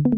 Come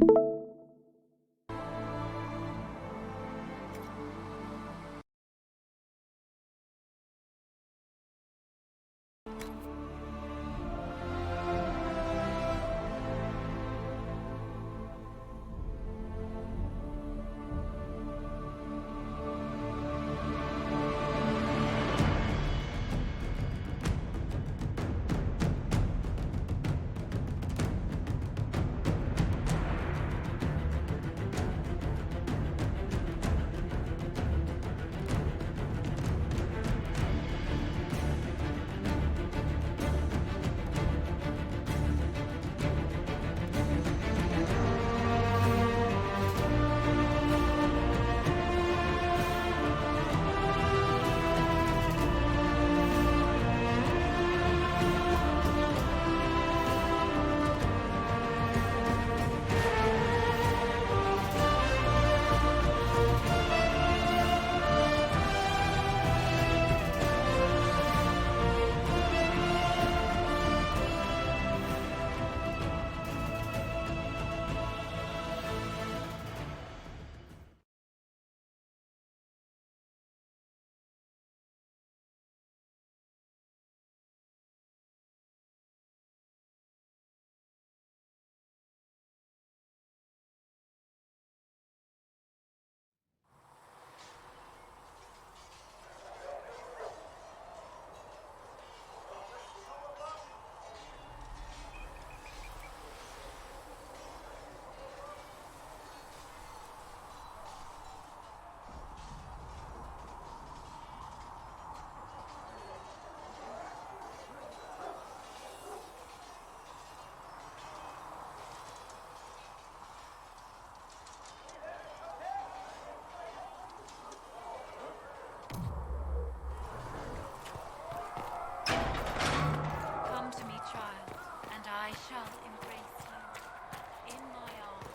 to me, child, and I shall embrace you. In my arms,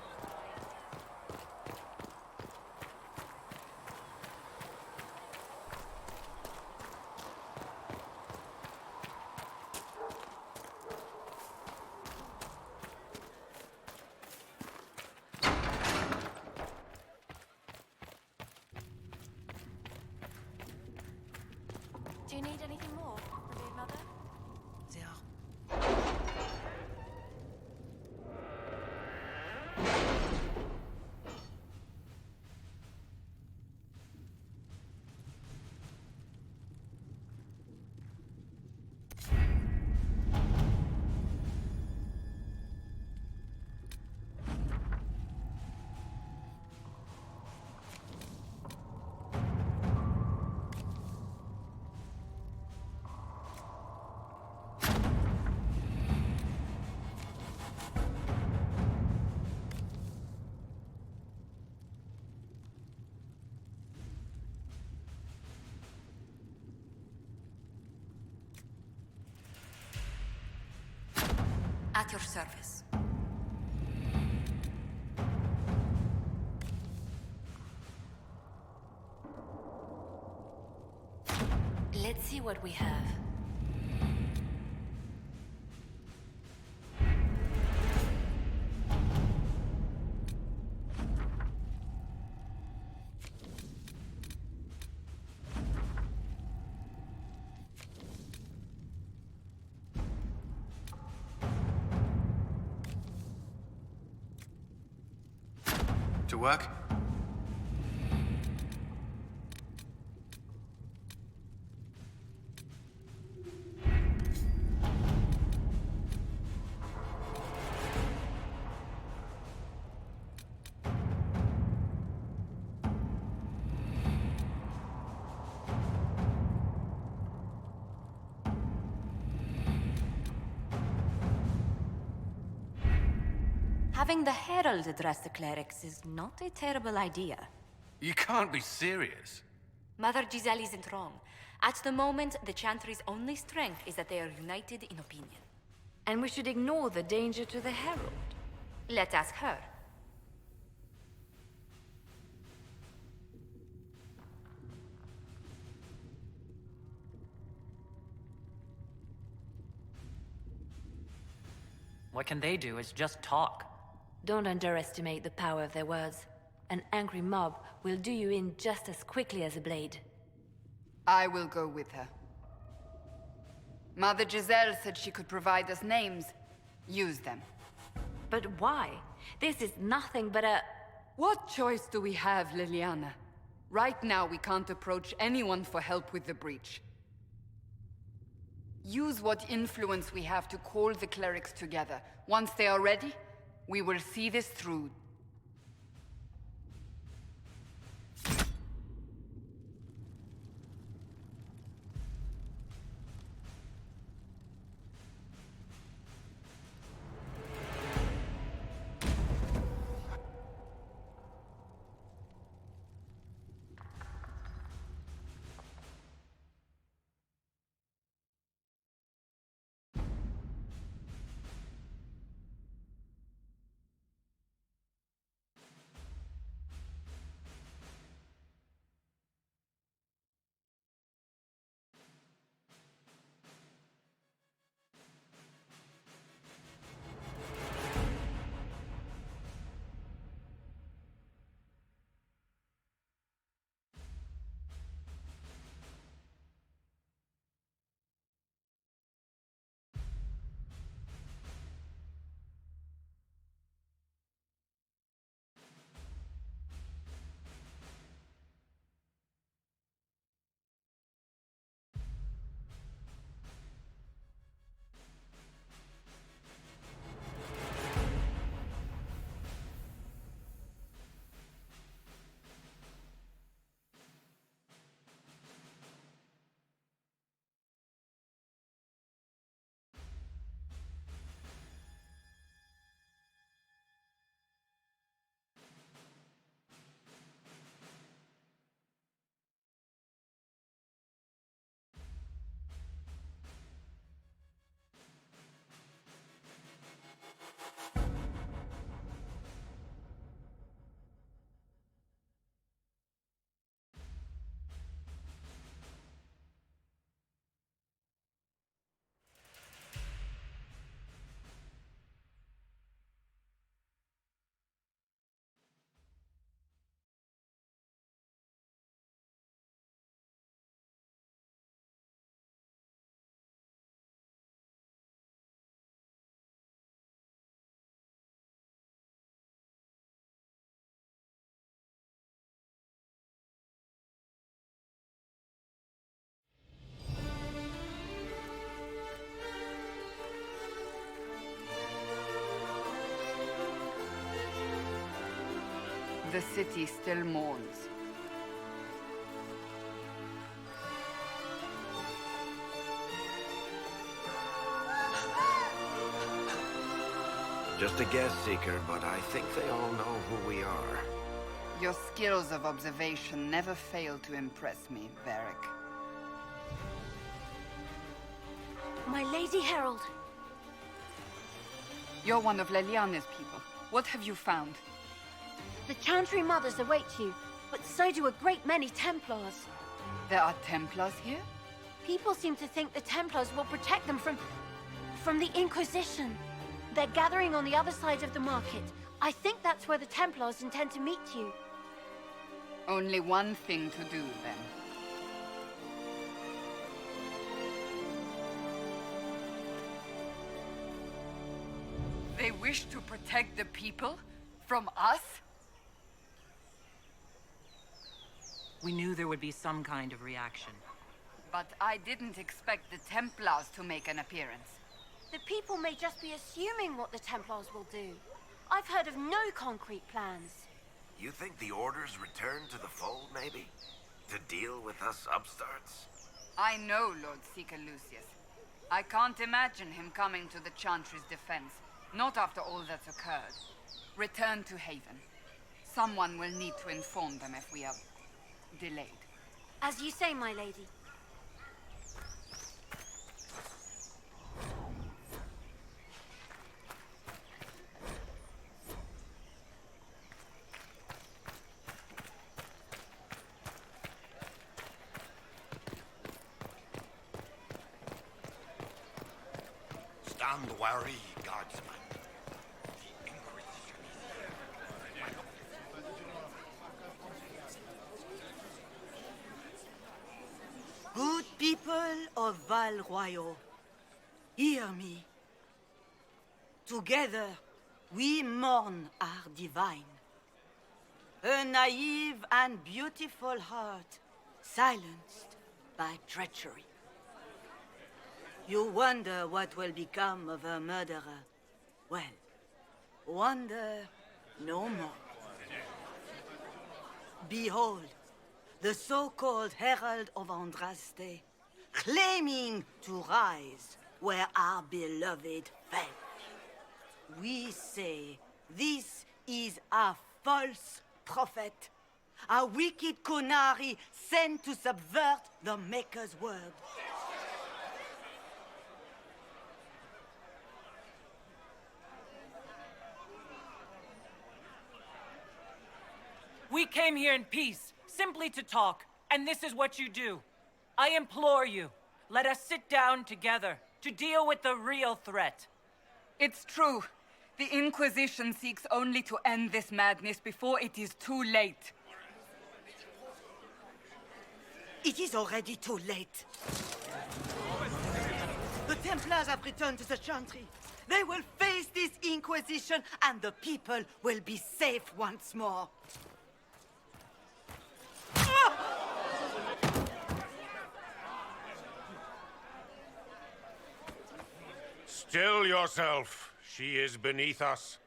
do you need anything more, revered mother? At your service. Let's see what we have. To work? Having the Herald address the clerics is not a terrible idea. You can't be serious. Mother Giselle isn't wrong. At the moment, the Chantry's only strength is that they are united in opinion. And we should ignore the danger to the Herald. Let's ask her. What can they do is just talk. Don't underestimate the power of their words. An angry mob will do you in just as quickly as a blade. I will go with her. Mother Giselle said she could provide us names. Use them. But why? This is nothing but a... What choice do we have, Liliana? Right now, we can't approach anyone for help with the breach. Use what influence we have to call the clerics together. Once they are ready, we will see this through. The city still mourns. Just a guess, Seeker, but I think they all know who we are. Your skills of observation never fail to impress me, Varric. My Lady Herald! You're one of Leliana's people. What have you found? The Chantry Mothers await you, but so do a great many Templars. There are Templars here? People seem to think the Templars will protect them from the Inquisition. They're gathering on the other side of the market. I think that's where the Templars intend to meet you. Only one thing to do, then. They wish to protect the people? From us? We knew there would be some kind of reaction. But I didn't expect the Templars to make an appearance. The people may just be assuming what the Templars will do. I've heard of no concrete plans. You think the Order's return to the fold, maybe? To deal with us upstarts? I know Lord Seeker Lucius. I can't imagine him coming to the Chantry's defense. Not after all that's occurred. Return to Haven. Someone will need to inform them if we are delayed. As you say, my lady. Stand wary, guardsman. The Inquisition is of Val Royal, hear me. Together, we mourn our divine. A naive and beautiful heart, silenced by treachery. You wonder what will become of a murderer. Well, wonder no more. Behold, the so-called Herald of Andraste, claiming to rise where our beloved fell. We say this is a false prophet, a wicked Kunari sent to subvert the Maker's word. We came here in peace, simply to talk, and this is what you do. I implore you, let us sit down together to deal with the real threat. It's true. The Inquisition seeks only to end this madness before it is too late. It is already too late. The Templars have returned to the Chantry. They will face this Inquisition, and the people will be safe once more. Still yourself. She is beneath us.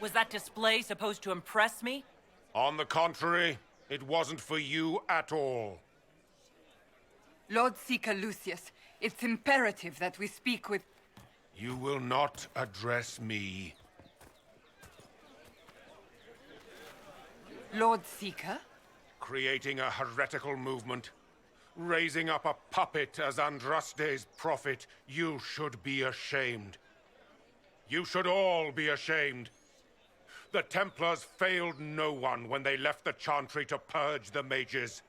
Was that display supposed to impress me? On the contrary, it wasn't for you at all. Lord Seeker Lucius, it's imperative that we speak with... You will not address me. Lord Seeker? Creating a heretical movement. Raising up a puppet as Andraste's prophet. You should be ashamed. You should all be ashamed. The Templars failed no one when they left the Chantry to purge the mages.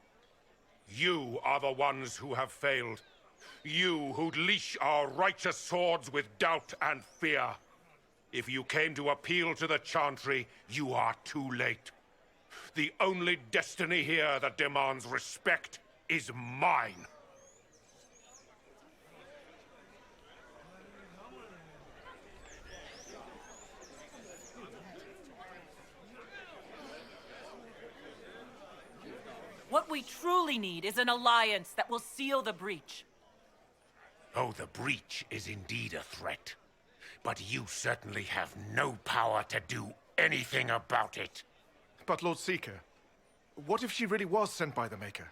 You are the ones who have failed. You who'd leash our righteous swords with doubt and fear. If you came to appeal to the Chantry, you are too late. The only destiny here that demands respect is mine. What we truly need is an alliance that will seal the breach. Oh, the breach is indeed a threat. But you certainly have no power to do anything about it. But Lord Seeker, what if she really was sent by the Maker?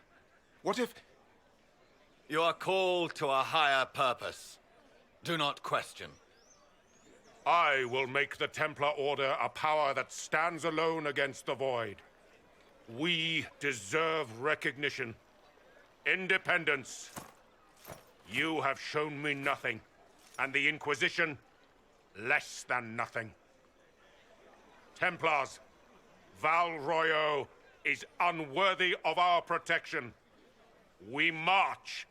What if... You are called to a higher purpose. Do not question. I will make the Templar Order a power that stands alone against the Void. We deserve recognition. Independence. You have shown me nothing, and the Inquisition, less than nothing. Templars, Val Royal is unworthy of our protection. We march.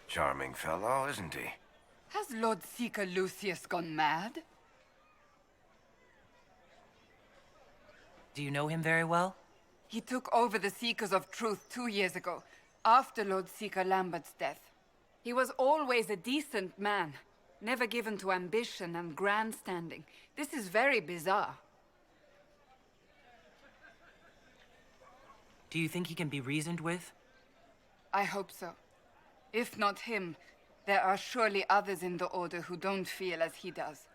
Charming fellow, isn't he? Has Lord Seeker Lucius gone mad? Do you know him very well? He took over the Seekers of Truth 2 years ago, after Lord Seeker Lambert's death. He was always a decent man, never given to ambition and grandstanding. This is very bizarre. Do you think he can be reasoned with? I hope so. If not him, there are surely others in the Order who don't feel as he does.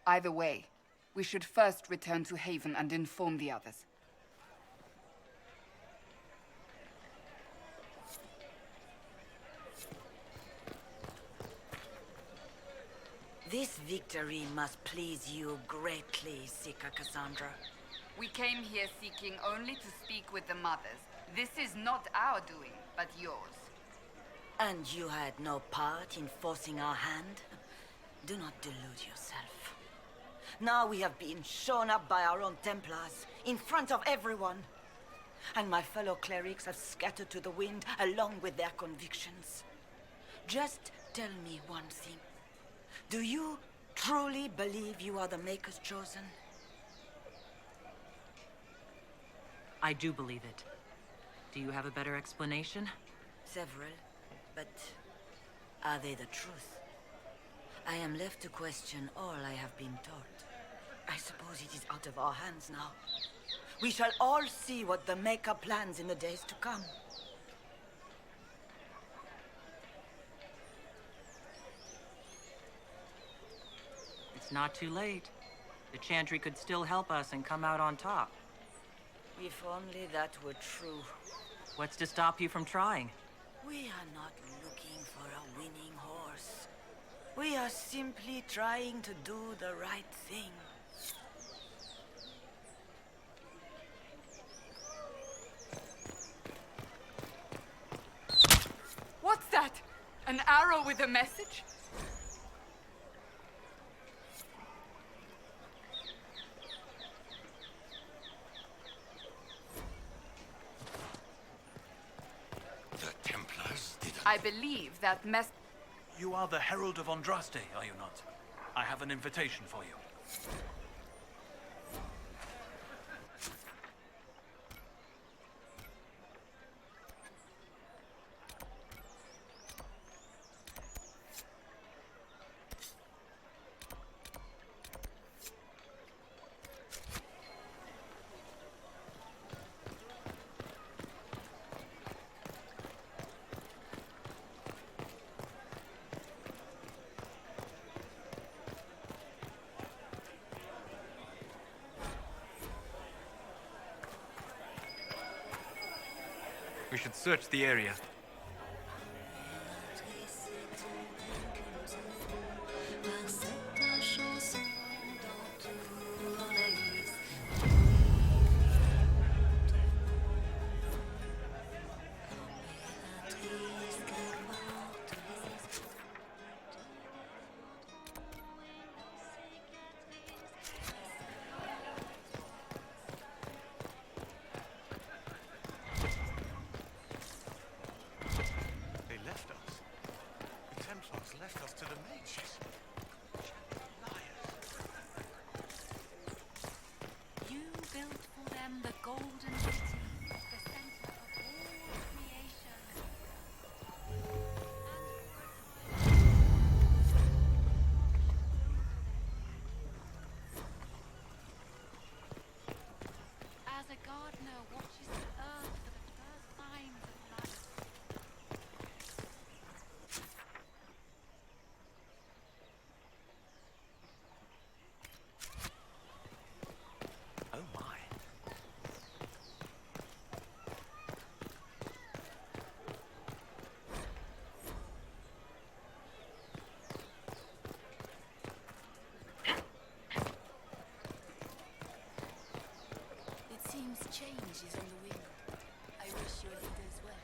Either way, we should first return to Haven and inform the others. This victory must please you greatly, Seeker Cassandra. We came here seeking only to speak with the mothers. This is not our doing, but yours. And you had no part in forcing our hand? Do not delude yourself. Now we have been shown up by our own Templars, in front of everyone. and my fellow clerics have scattered to the wind along with their convictions. Just tell me one thing. Do you truly believe you are the Maker's chosen? I do believe it. Do you have a better explanation? Several, but are they the truth? I am left to question all I have been taught. I suppose it is out of our hands now. We shall all see what the Maker plans in the days to come. It's not too late. The Chantry could still help us and come out on top. If only that were true. What's to stop you from trying? We are not looking for a winning horse. We are simply trying to do the right thing. What's that? An arrow with a message? The Templars didn't... I believe that You are the Herald of Andraste, are you not? I have an invitation for you. We should search the area. Left us to the mages. You built for them the golden city, the center of all creation. As a gardener watches the earth for the first signs of life. Oh my. It seems change is on the wing. I wish your leaders well.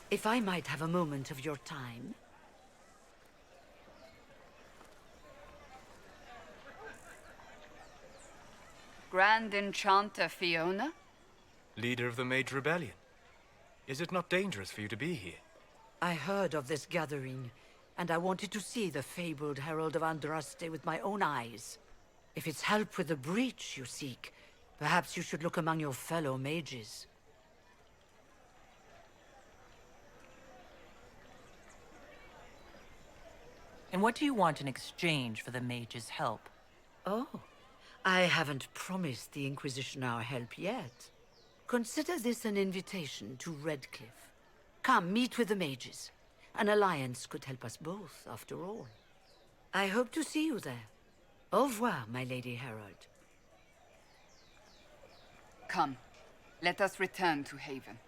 If I might have a moment of your time. Grand Enchanter Fiona? Leader of the Mage Rebellion. Is it not dangerous for you to be here? I heard of this gathering, and I wanted to see the fabled Herald of Andraste with my own eyes. If it's help with the breach you seek, perhaps you should look among your fellow mages. And what do you want in exchange for the mage's help? Oh, I haven't promised the Inquisition our help yet. Consider this an invitation to Redcliffe. Come, meet with the mages. An alliance could help us both, after all. I hope to see you there. Au revoir, my Lady Herald. Come, let us return to Haven.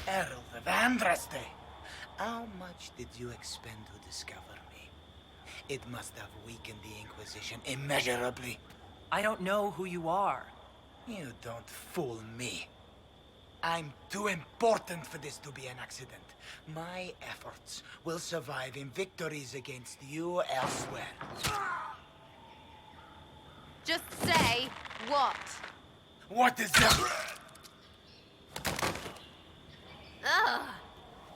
Herald of Andraste, how much did you expend to discover me? It must have weakened the Inquisition immeasurably. I don't know who you are. You don't fool me. I'm too important for this to be an accident. My efforts will survive in victories against you elsewhere. Just say what? What is that? Ugh.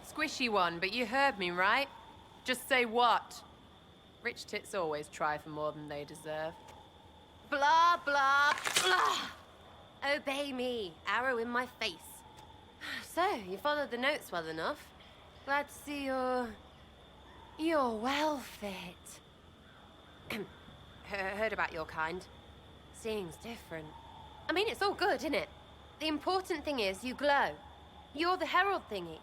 Squishy one, but you heard me, right? Just say what? Rich tits always try for more than they deserve. Blah, blah, blah. Obey me. Arrow in my face. So, you followed the notes well enough. Glad to see you're well fit. Heard about your kind. Seeing's different. I mean, it's all good, isn't it? The important thing is you glow. You're the herald thingy.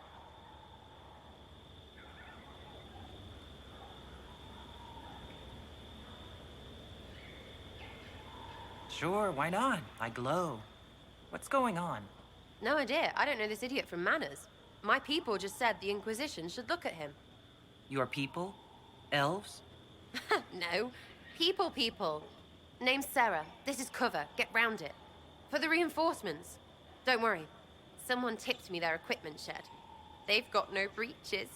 Sure, why not? I glow. What's going on? No idea. I don't know this idiot from Manners. My people just said the Inquisition should look at him. Your people? Elves? No. People. Name's Sarah. This is cover. Get round it. For the reinforcements. Don't worry. Someone tipped me their equipment shed. They've got no breaches.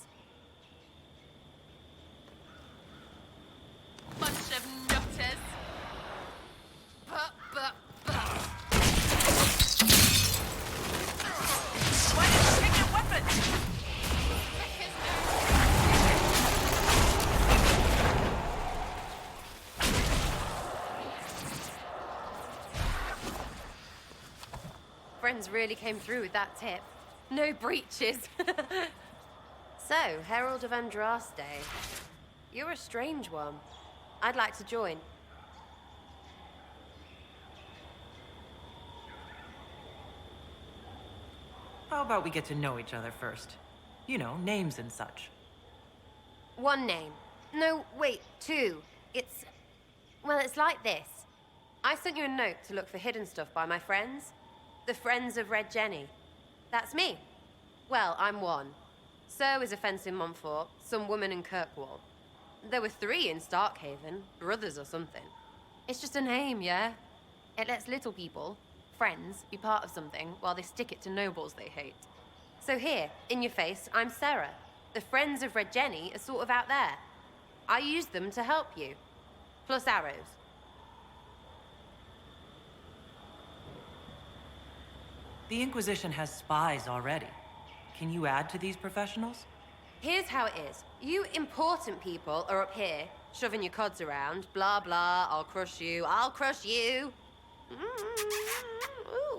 Bunch of nutters. Why did you take your weapon? friends really came through with that tip. No breaches. So, Herald of Andraste. You're a strange one. I'd like to join. How about we get to know each other first? You know, names and such. One name. No, wait, two. Well, it's like this. I sent you a note to look for hidden stuff by my friends. The Friends of Red Jenny. That's me. Well, I'm one. So is a fence in Montfort, some woman in Kirkwall. There were 3 in Starkhaven, brothers or something. It's just a name, yeah? It lets little people, friends, be part of something while they stick it to nobles they hate. So here, in your face, I'm Sarah. The Friends of Red Jenny are sort of out there. I used them to help you. Plus arrows. The Inquisition has spies already. Can you add to these professionals? Here's how it is. You important people are up here, shoving your cods around. Blah, blah, I'll crush you. Ooh,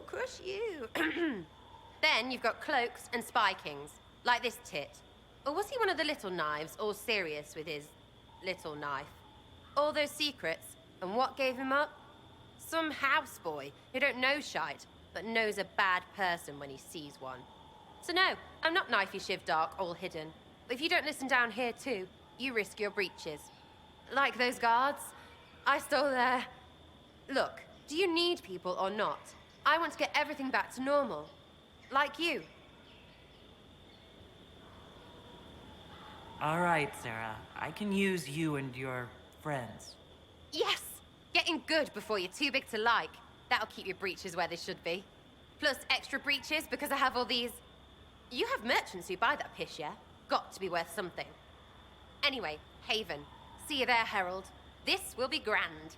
crush you. Then you've got cloaks and spy kings, like this tit. Or was he one of the little knives, all serious with his little knife? All those secrets, and what gave him up? Some houseboy who don't know shite, but knows a bad person when he sees one. So no, I'm not knifey shiv dark, all hidden. But if you don't listen down here too, you risk your breeches. Like those guards, I stole their... Look, do you need people or not? I want to get everything back to normal. Like you. All right, Sarah. I can use you and your friends. Yes! Getting good before you're too big to like. That'll keep your breeches where they should be. Plus extra breeches because I have all these... You have merchants who buy that piss, yeah? Got to be worth something. Anyway, Haven. See you there, Herald. This will be grand.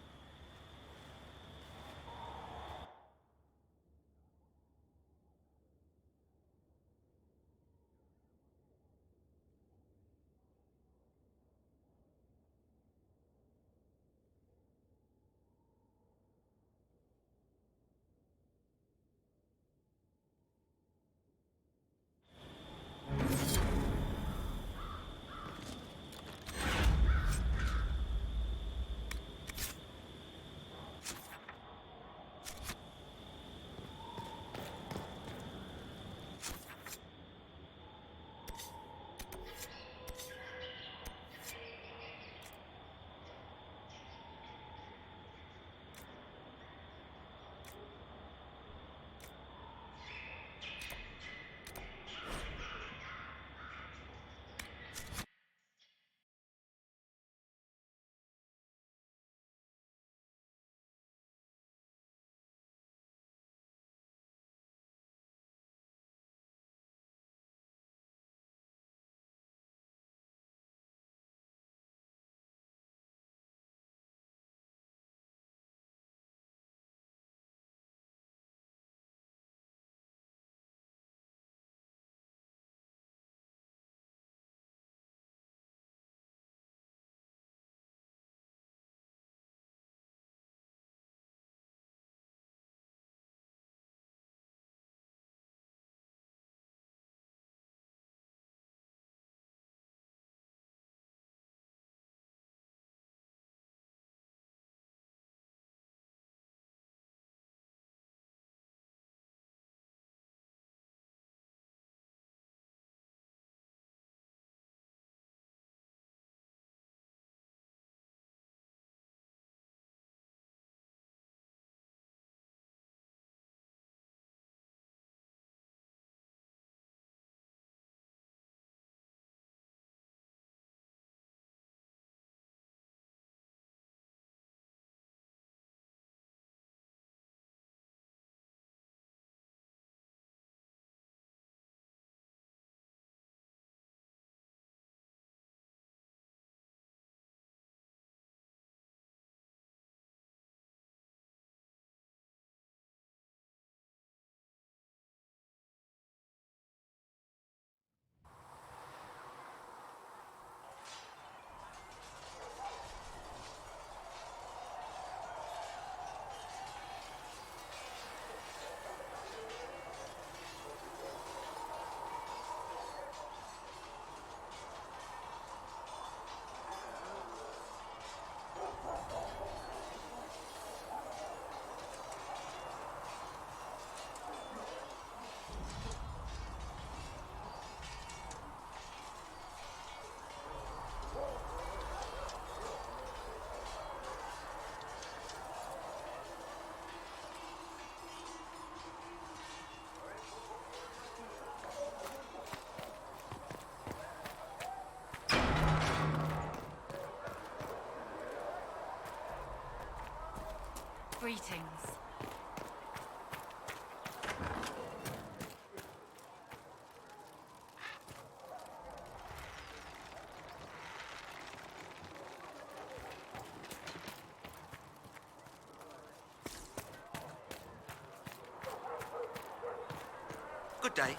Good day.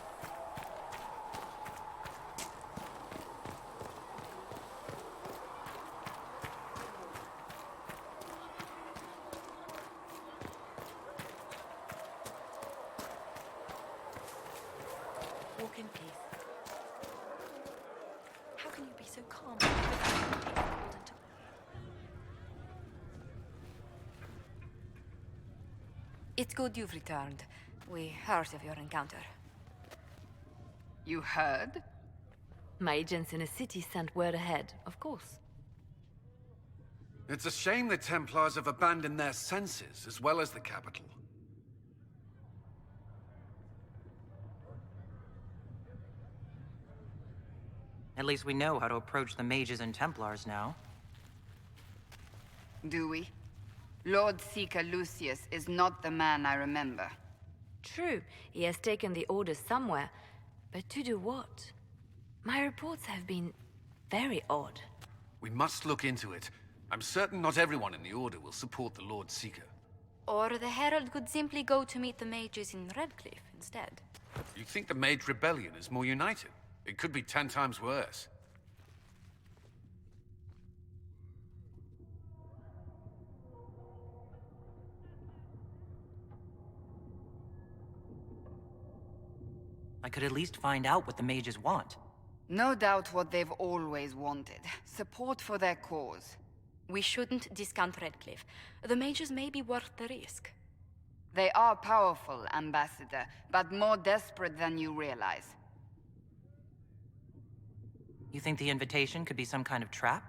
Walk in peace. How can you be so calm? It's good you've returned. We heard of your encounter. You heard? My agents in the city sent word ahead, of course. It's a shame the Templars have abandoned their senses, as well as the capital. At least we know how to approach the mages and Templars now. Do we? Lord Seeker Lucius is not the man I remember. True, he has taken the orders somewhere, but to do what? My reports have been very odd. We must look into it. I'm certain not everyone in the Order will support the Lord Seeker. Or the Herald could simply go to meet the mages in Redcliffe instead. You think the Mage Rebellion is more united? It could be 10 times worse. I could at least find out what the mages want. No doubt what they've always wanted. Support for their cause. We shouldn't discount Redcliffe. The mages may be worth the risk. They are powerful, Ambassador, but more desperate than you realize. You think the invitation could be some kind of trap?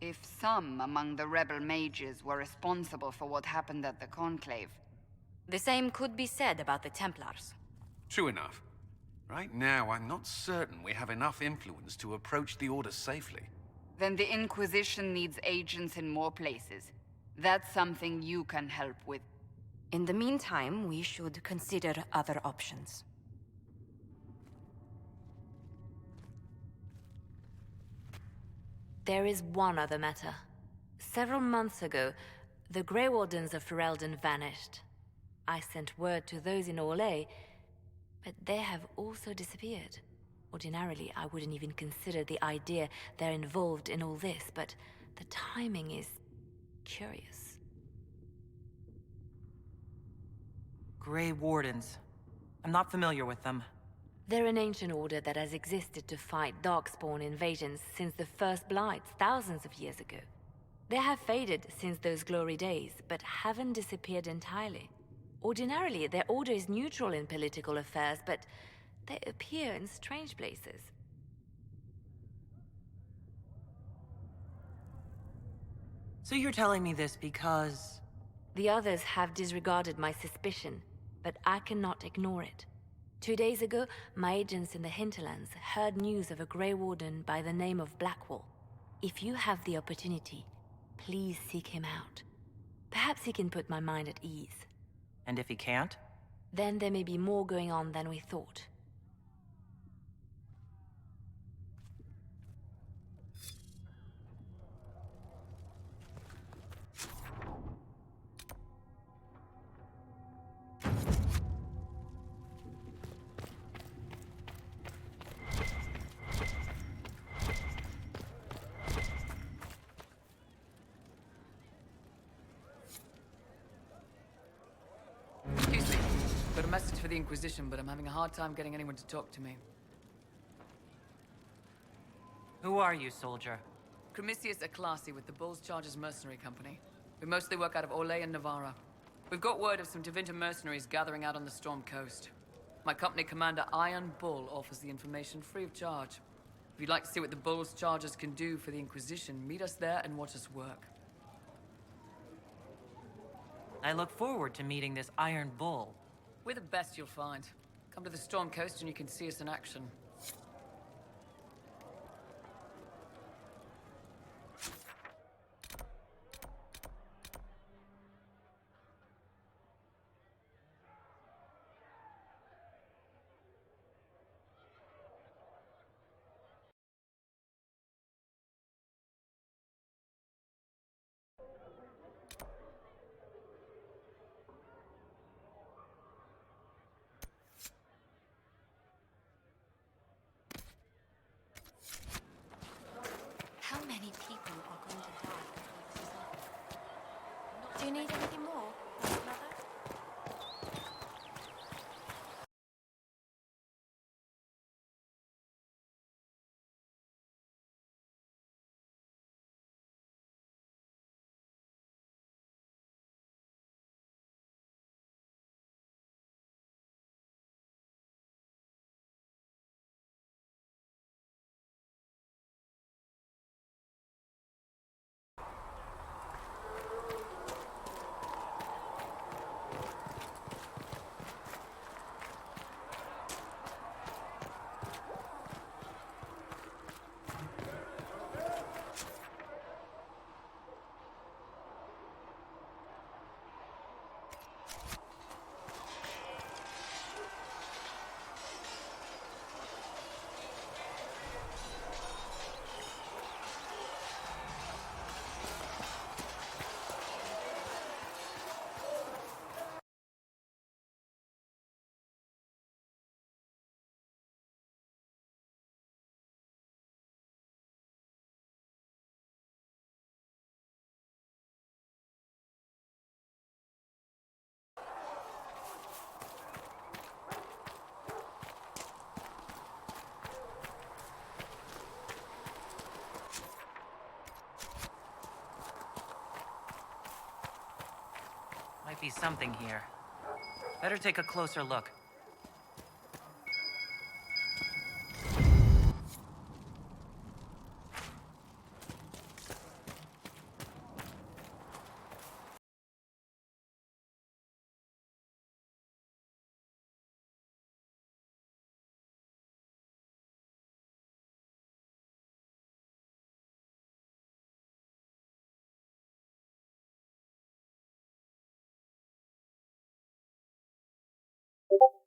If some among the rebel mages were responsible for what happened at the Conclave... The same could be said about the Templars. True enough. Right now, I'm not certain we have enough influence to approach the Order safely. Then the Inquisition needs agents in more places. That's something you can help with. In the meantime, we should consider other options. There is one other matter. Several months ago, the Grey Wardens of Ferelden vanished. I sent word to those in Orlais, but they have also disappeared. Ordinarily, I wouldn't even consider the idea they're involved in all this, but the timing is curious. Grey Wardens. I'm not familiar with them. They're an ancient order that has existed to fight Darkspawn invasions since the first Blights thousands of years ago. They have faded since those glory days, but haven't disappeared entirely. Ordinarily, their order is neutral in political affairs, but they appear in strange places. So you're telling me this because... The others have disregarded my suspicion, but I cannot ignore it. 2 days ago, my agents in the hinterlands heard news of a Grey Warden by the name of Blackwall. If you have the opportunity, please seek him out. Perhaps he can put my mind at ease. And if he can't? Then there may be more going on than we thought. Excuse me. Got a message for the Inquisition, but I'm having a hard time getting anyone to talk to me. Who are you, soldier? Cremisius Aclasi with the Bulls Chargers Mercenary Company. We mostly work out of Orlais and Navarra. We've got word of some Tevinter mercenaries gathering out on the Storm Coast. My company commander, Iron Bull, offers the information free of charge. If you'd like to see what the Bulls Chargers can do for the Inquisition, meet us there and watch us work. I look forward to meeting this Iron Bull. We're the best you'll find. Come to the Storm Coast and you can see us in action. might be something here. Better take a closer look. You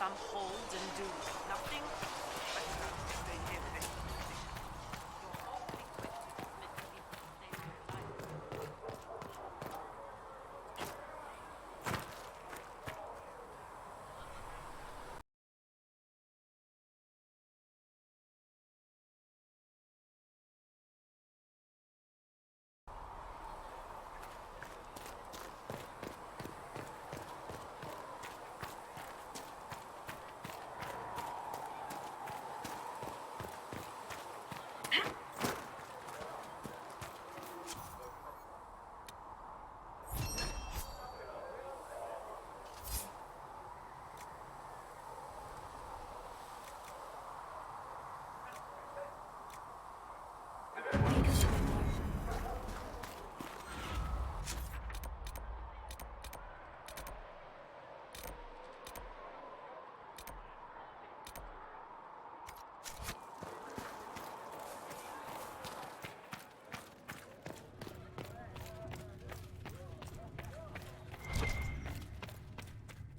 some hold and do nothing? Better stay here with this. You're awfully quick to commit to people's stereotypes.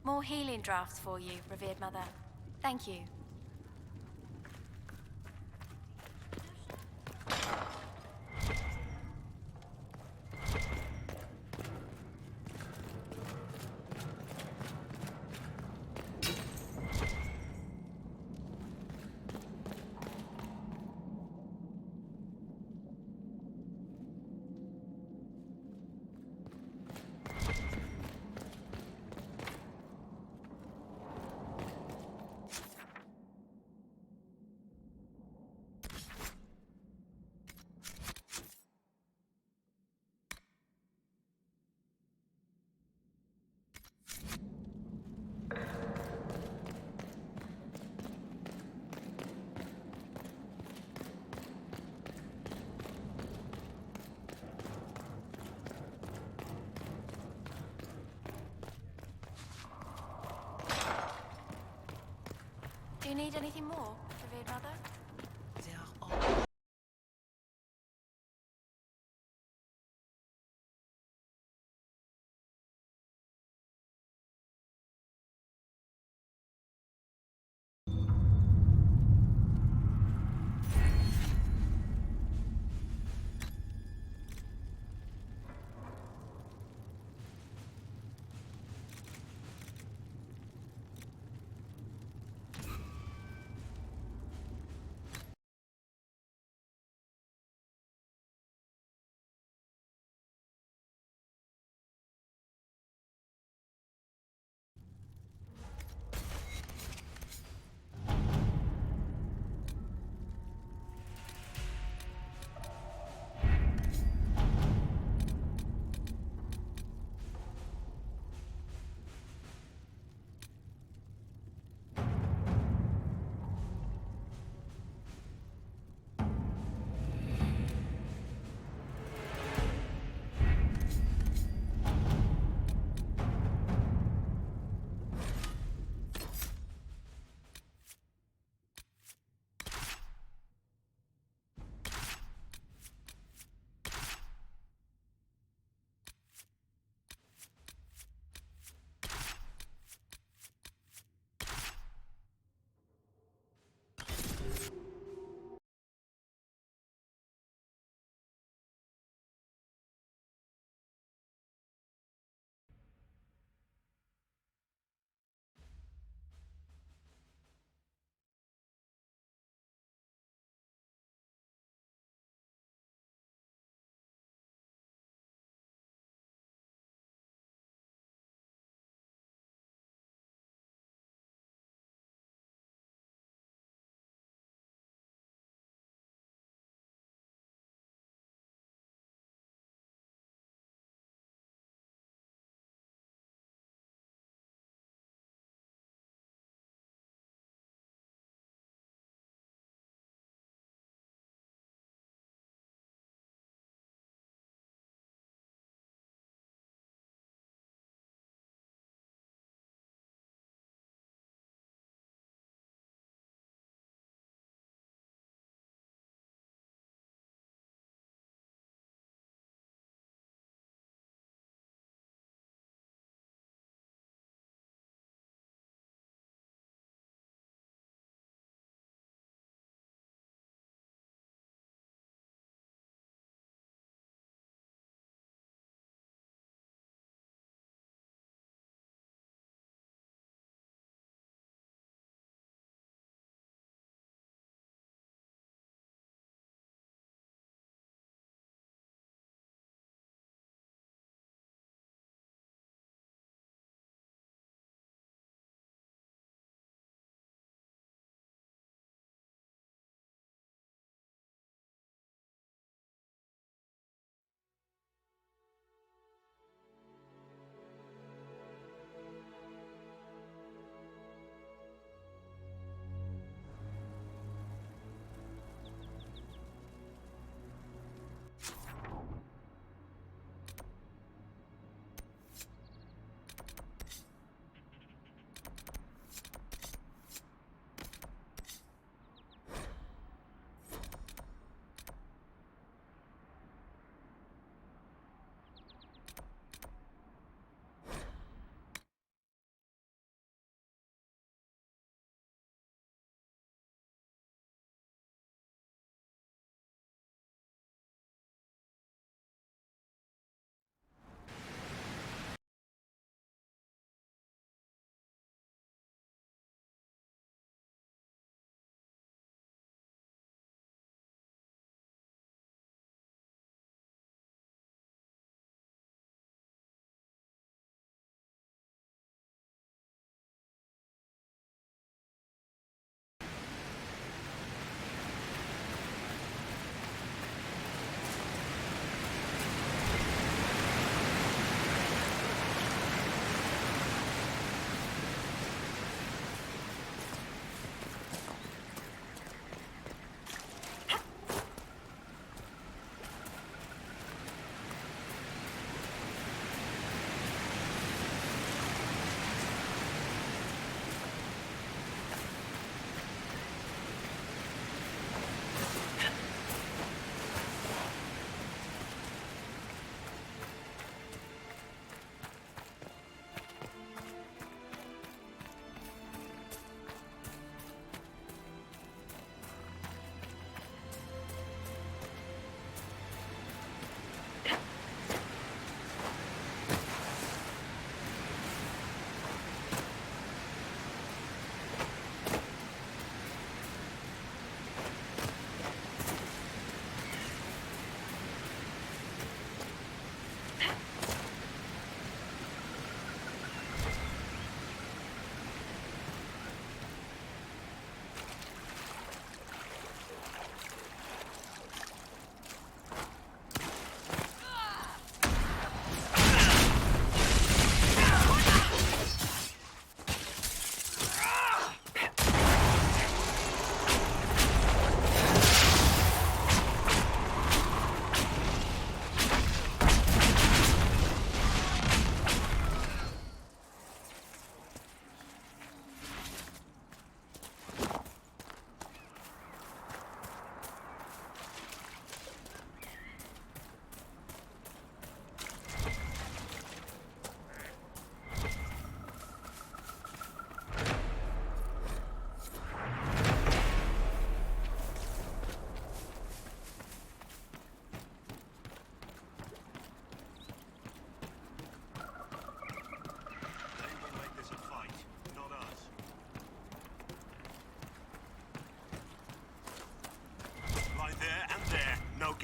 More healing drafts for you, revered mother. Thank you. Do you need anything more, revered mother?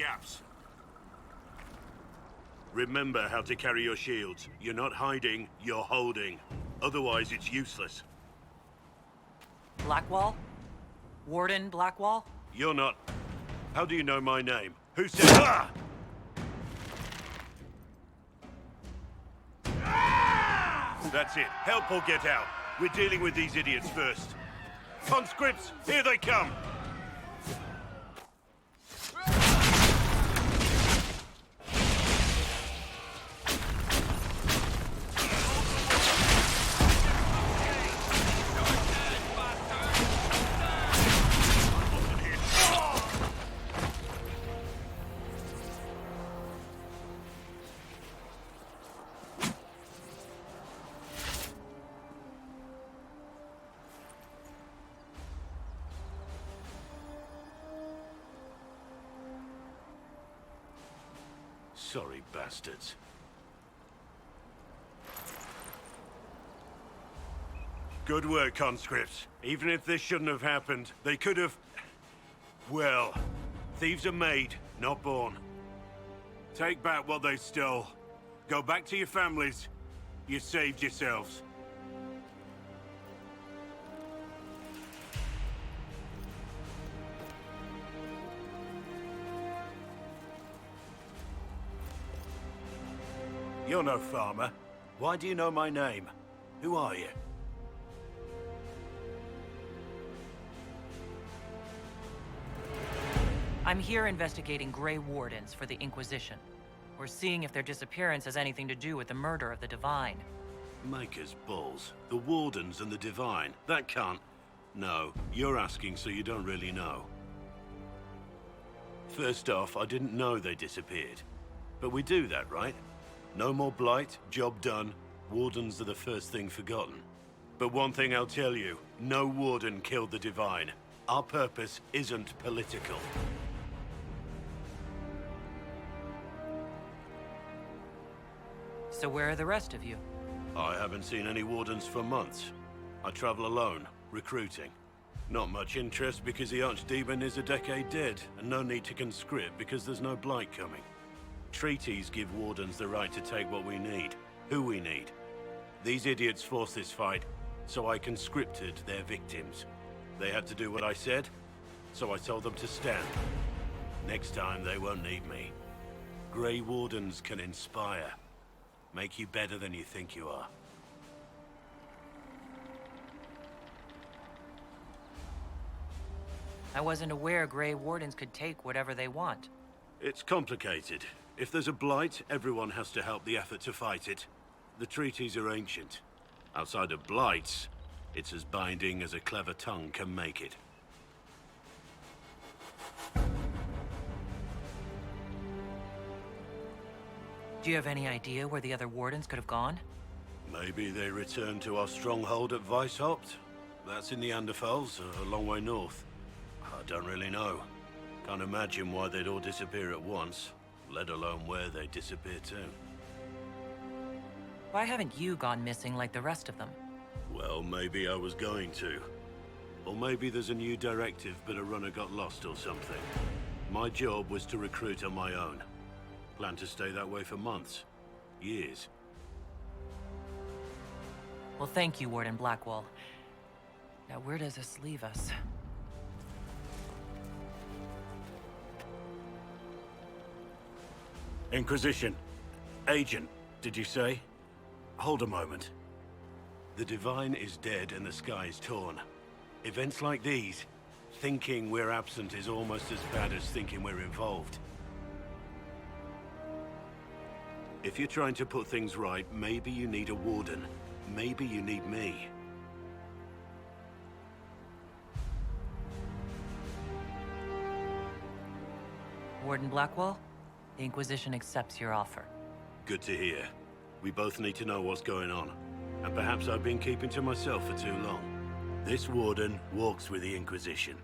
gaps. Remember how to carry your shields. You're not hiding, you're holding. Otherwise, it's useless. Blackwall? Warden Blackwall? You're not... How do you know my name? Who said... Ah! That's it. Help or get out. We're dealing with these idiots first. Conscripts, here they come! Sorry, bastards. Good work, conscripts. Even if this shouldn't have happened, they could have... Well, thieves are made, not born. Take back what they stole. Go back to your families. You saved yourselves. You're no farmer. Why do you know my name? Who are you? I'm here investigating Grey Wardens for the Inquisition. We're seeing if their disappearance has anything to do with the murder of the Divine. Maker's balls. The Wardens and the Divine. That can't... No, you're asking so you don't really know. First off, I didn't know they disappeared. But we do that, right? No more blight, job done. Wardens are the first thing forgotten. But one thing I'll tell you, no Warden killed the Divine. Our purpose isn't political. So where are the rest of you? I haven't seen any Wardens for months. I travel alone, recruiting. Not much interest because the Archdemon is a decade dead, and no need to conscript because there's no blight coming. Treaties give Wardens the right to take what we need, who we need. These idiots forced this fight, so I conscripted their victims. They had to do what I said, so I told them to stand. Next time, they won't need me. Grey Wardens can inspire. Make you better than you think you are. I wasn't aware Grey Wardens could take whatever they want. It's complicated. If there's a blight, everyone has to help the effort to fight it. The treaties are ancient. Outside of blights, it's as binding as a clever tongue can make it. Do you have any idea where the other Wardens could have gone? Maybe they returned to our stronghold at Weishaupt. That's in the Anderfels, a long way north. I don't really know. Can't imagine why they'd all disappear at once, let alone where they'd disappear to. Why haven't you gone missing like the rest of them? Well, maybe I was going to. Or maybe there's a new directive, but a runner got lost or something. My job was to recruit on my own. Plan to stay that way for months. Years. Well, thank you, Warden Blackwall. Now, where does this leave us? Inquisition. Agent, did you say? Hold a moment. The Divine is dead and the sky is torn. Events like these, thinking we're absent is almost as bad as thinking we're involved. If you're trying to put things right, maybe you need a Warden. Maybe you need me. Warden Blackwall, the Inquisition accepts your offer. Good to hear. We both need to know what's going on. And perhaps I've been keeping to myself for too long. This Warden walks with the Inquisition.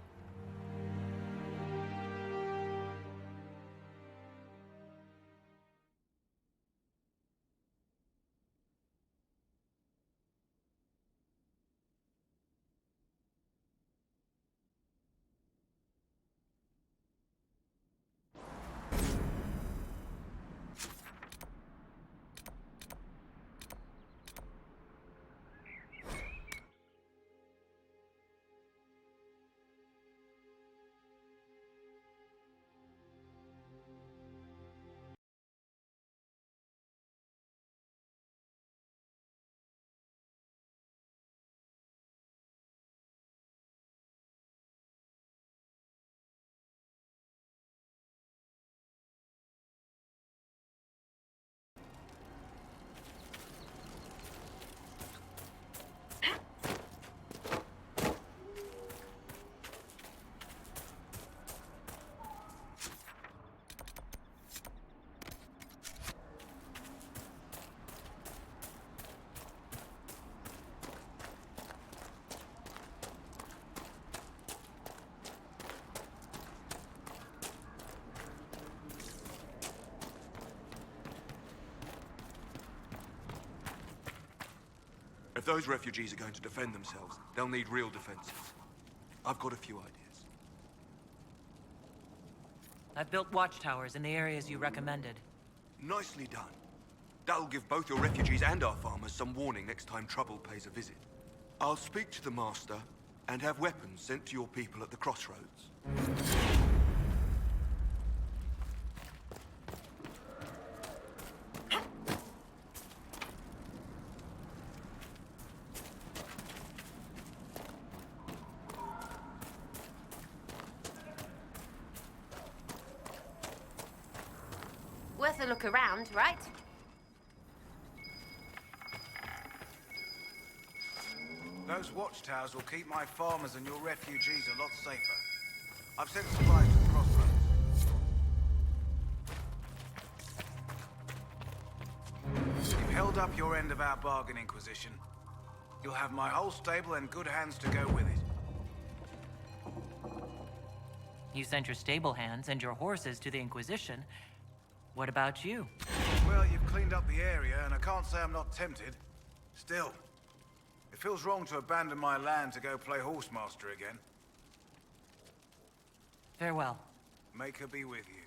If those refugees are going to defend themselves, they'll need real defenses. I've got a few ideas. I've built watchtowers in the areas you recommended. Nicely done. That'll give both your refugees and our farmers some warning next time trouble pays a visit. I'll speak to the Master and have weapons sent to your people at the crossroads. Worth a look around, right? Those watchtowers will keep my farmers and your refugees a lot safer. I've sent supplies to the crossroads. You've held up your end of our bargain, Inquisition. You'll have my whole stable and good hands to go with it. You sent your stable hands and your horses to the Inquisition. What about you? Well, you've cleaned up the area, and I can't say I'm not tempted. Still, it feels wrong to abandon my land to go play horsemaster again. Farewell. Make her be with you.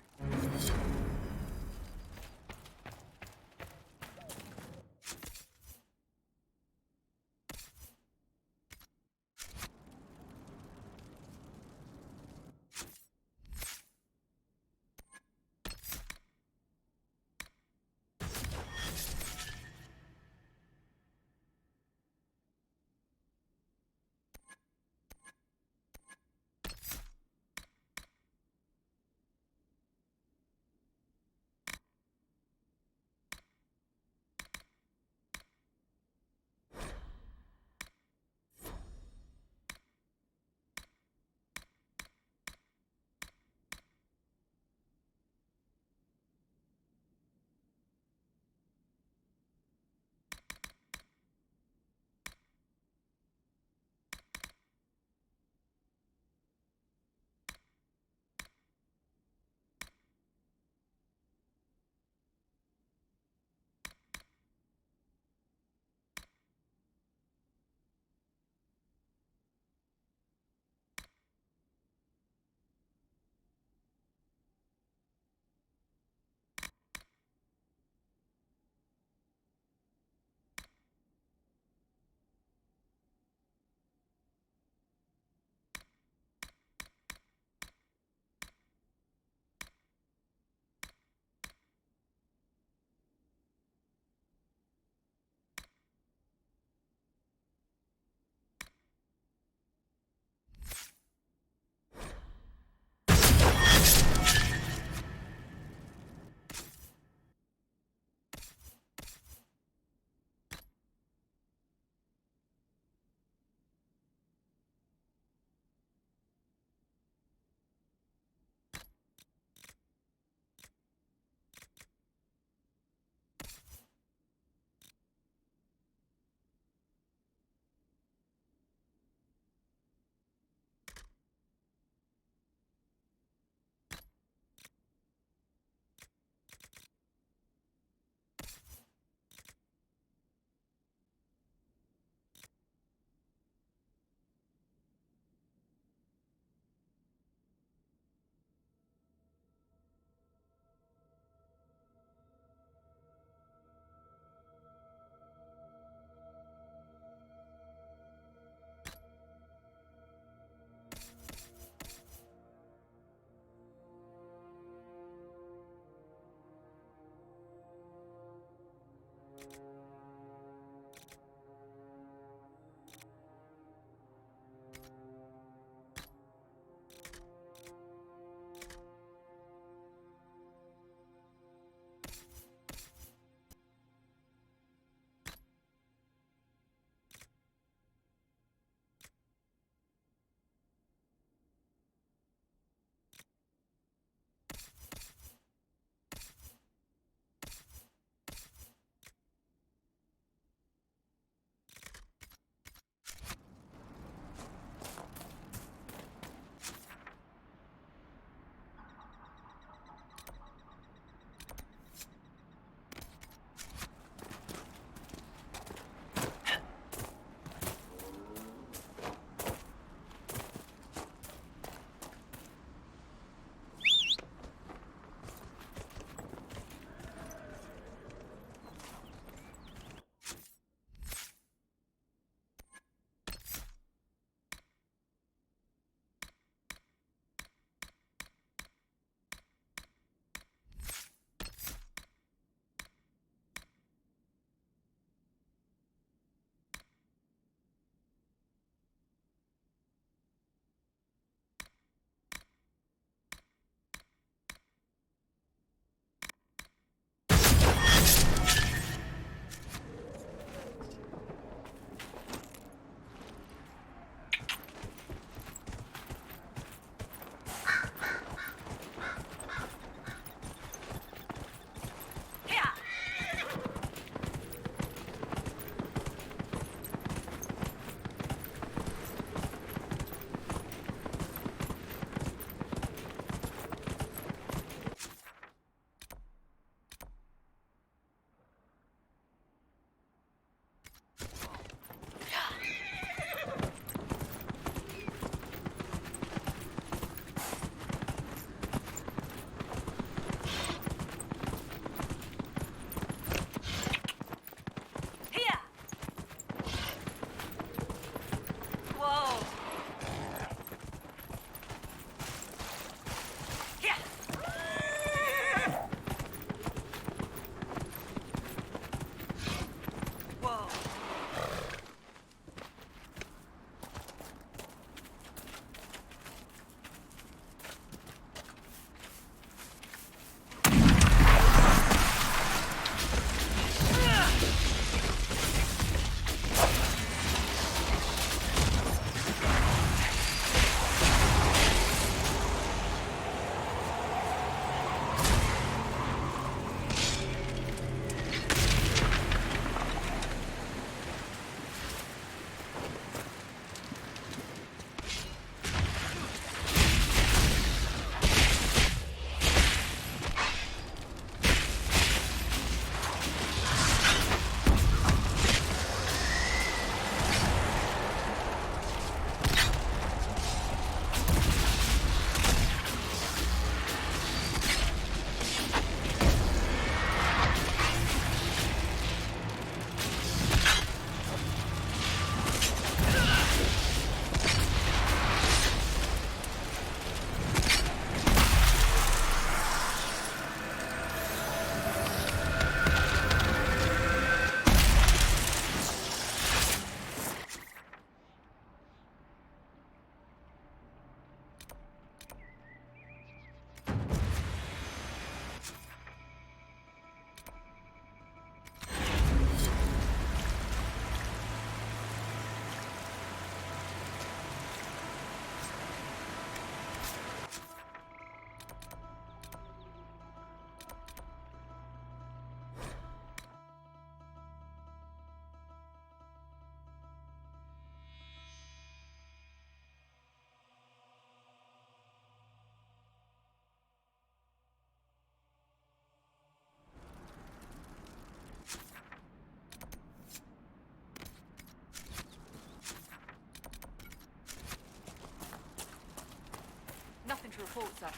sir.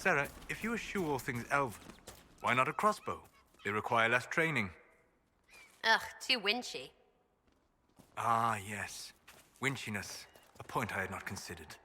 Sarah, if you eschew all things elven, why not a crossbow? They require less training. Ugh, too winchy. Ah, yes. Winchiness. A point I had not considered.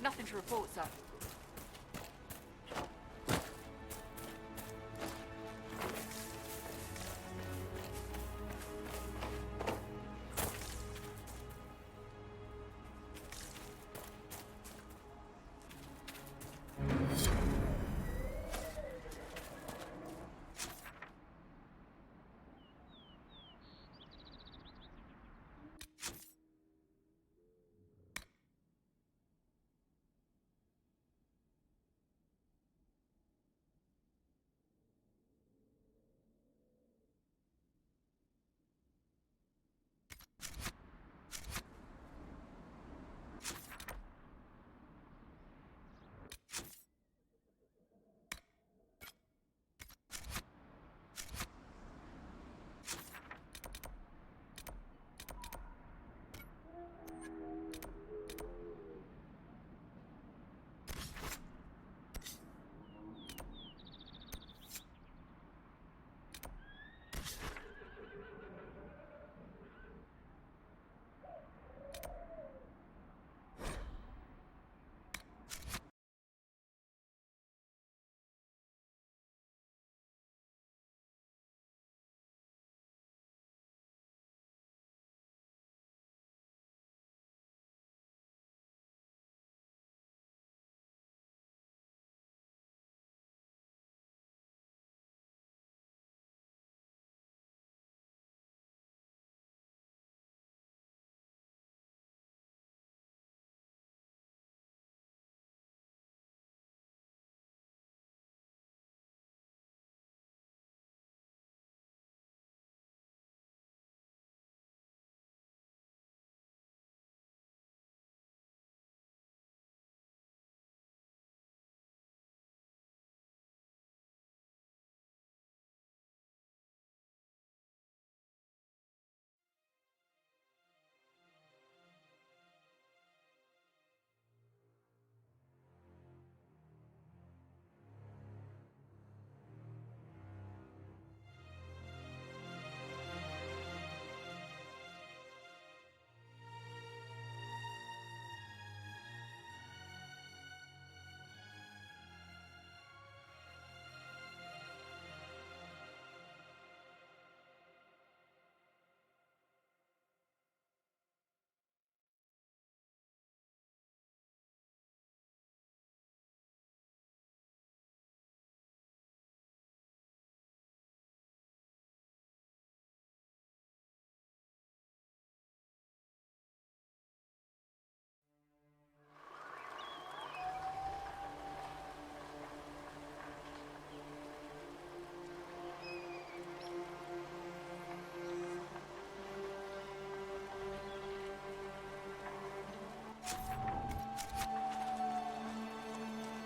Nothing to report, sir.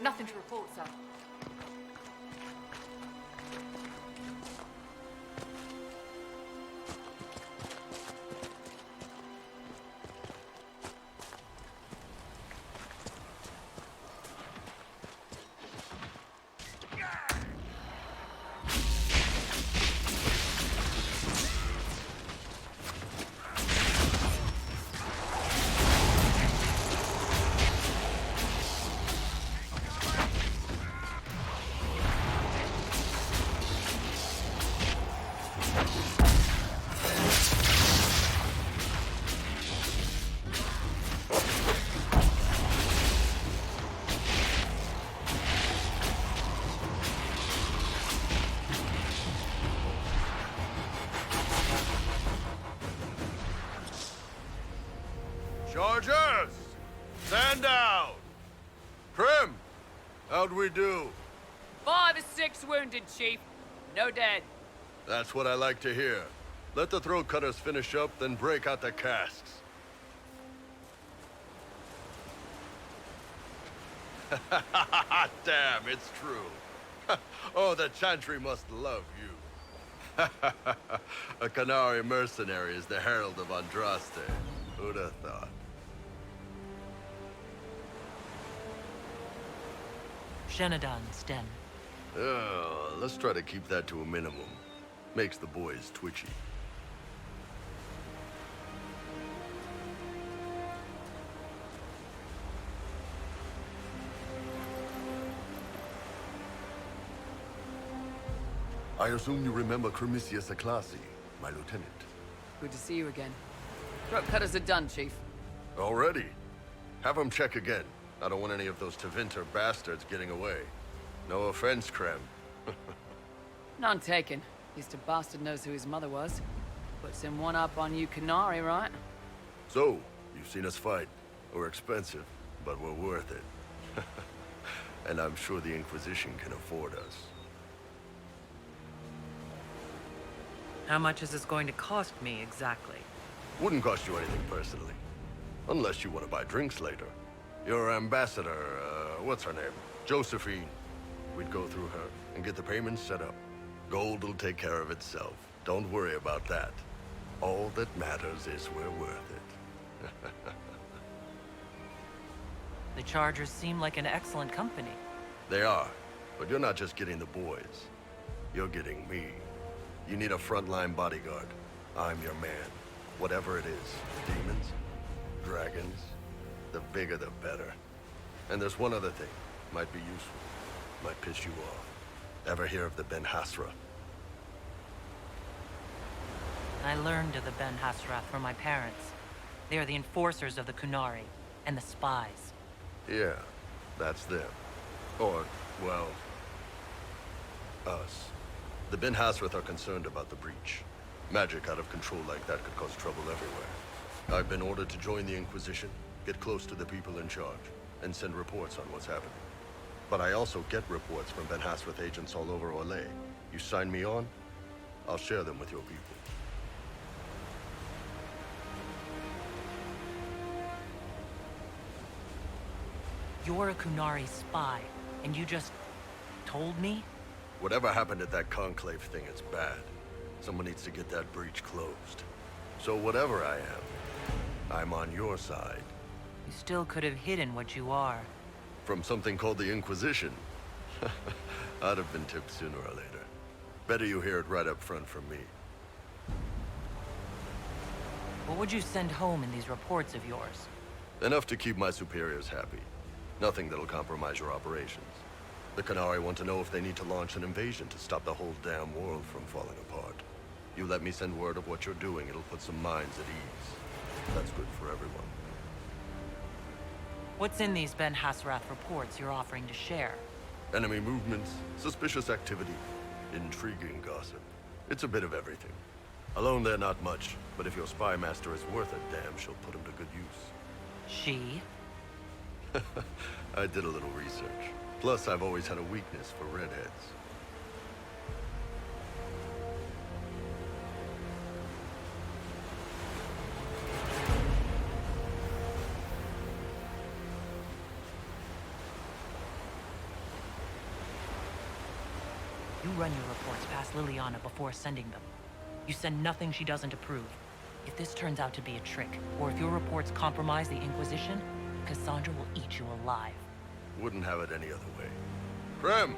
Nothing to report, sir. Chargers! Stand down! Prim! How'd we do? 5 or 6 wounded, Chief. No dead. That's what I like to hear. Let the throat cutters finish up, then break out the casks. Damn, it's true. Oh, the Chantry must love you. A Canary mercenary is the herald of Andraste. Who'd have thought? Shenadan's den. Oh, let's try to keep that to a minimum. Makes the boys twitchy. I assume you remember Cremisius Aclassi, my lieutenant. Good to see you again. Throat cutters are done, Chief. Already? Have him check again. I don't want any of those Tevinter bastards getting away. No offense, Krem. None taken. Least a bastard knows who his mother was. Puts him one up on you Canary, right? So, you've seen us fight. We're expensive, but we're worth it. And I'm sure the Inquisition can afford us. How much is this going to cost me, exactly? Wouldn't cost you anything personally. Unless you want to buy drinks later. Your ambassador, what's her name? Josephine. We'd go through her and get the payments set up. Gold will take care of itself. Don't worry about that. All that matters is we're worth it. The Chargers seem like an excellent company. They are, but you're not just getting the boys. You're getting me. You need a frontline bodyguard. I'm your man. Whatever it is. Demons? Dragons? The bigger the better. And there's one other thing. Might be useful. Might piss you off. Ever hear of the Ben Hasra? I learned of the Ben Hasrath from my parents. They are the enforcers of the Kunari, and the spies. Yeah, that's them. Or, well, us. The Ben Hasrath are concerned about the breach. Magic out of control like that could cause trouble everywhere. I've been ordered to join the Inquisition, get close to the people in charge, and send reports on what's happening. But I also get reports from Ben Hasrath agents all over Orlais. You sign me on, I'll share them with your people. You're a Kunari spy, and you just told me? Whatever happened at that conclave thing is bad. Someone needs to get that breach closed. So whatever I am, I'm on your side. You still could have hidden what you are. From something called the Inquisition. I'd have been tipped sooner or later. Better you hear it right up front from me. What would you send home in these reports of yours? Enough to keep my superiors happy. Nothing that'll compromise your operations. The Kunari want to know if they need to launch an invasion to stop the whole damn world from falling apart. You let me send word of what you're doing, it'll put some minds at ease. That's good for everyone. What's in these Ben Hasrath reports you're offering to share? Enemy movements, suspicious activity, intriguing gossip. It's a bit of everything. Alone they're not much, but if your spy master is worth a damn, she'll put him to good use. She? I did a little research. Plus, I've always had a weakness for redheads. You run your reports past Liliana before sending them. You send nothing she doesn't approve. If this turns out to be a trick, or if your reports compromise the Inquisition, Cassandra will eat you alive. Wouldn't have it any other way. Krem,